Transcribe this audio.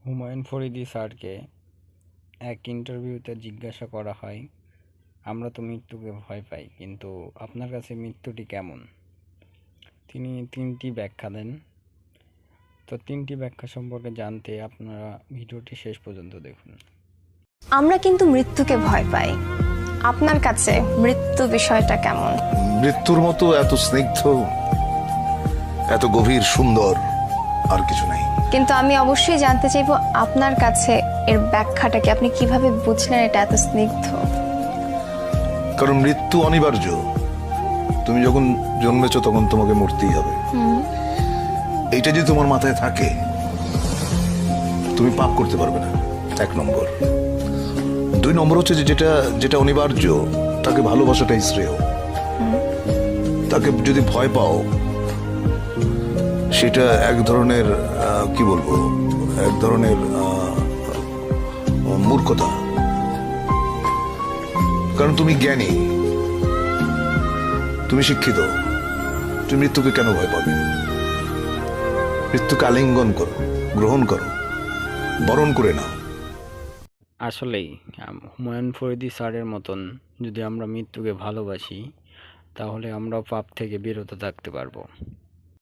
হুমায়ুন ফরিদী স্যারকে এক ইন্টারভিউতে জিজ্ঞাসা করা হয়, আমরা তো মৃত্যুকে ভয় পাই, কিন্তু আপনার কাছে মৃত্যুটি কেমন? তিনি 3টি ব্যাখ্যা দেন। তো 3টি ব্যাখ্যা সম্পর্কে জানতে আপনারা ভিডিওটি শেষ পর্যন্ত দেখুন। আমরা কিন্তু মৃত্যুকে ভয় পাই। আপনার কাছে মৃত্যু বিষয়টা কেমন? মৃত্যুর মতো এত স্নিগ্ধ, এত গভীর, সুন্দর আর কিছু নাই। কিন্তু আমি অবশ্যই জানতে চাইবো আপনার কাছে এর ব্যাখ্যাটাকে আপনি কিভাবে বুঝলেন এটা এত স্নিগ্ধ? কারণ মৃত্যু অনিবার্য। তুমি যখন জন্মেছো তখন তোমাকে মরতেই হবে। এইটা যদি তোমার মাথায় থাকে, তুমি পাপ করতে পারবে না, 1 নম্বর। 2 নম্বর হচ্ছে যে যেটা অনিবার্য তাকে ভালোবাসাটাই শ্রেয়। তাকে যদি ভয় পাও, সেটা এক ধরনের কি বলবো, এক ধরনের মূর্খতা। কারণ তুমি জ্ঞানী, তুমি শিক্ষিত, তুমি মৃত্যুকে কেন ভয় পাবে? মৃত্যুকে আলিঙ্গন করো, গ্রহণ করো, বরণ করে নাও। আসলেই হুমায়ুন ফরিদী স্যারের মতন যদি আমরা মৃত্যুকে ভালোবাসি, তাহলে আমরাও পাপ থেকে বিরত থাকতে পারবো।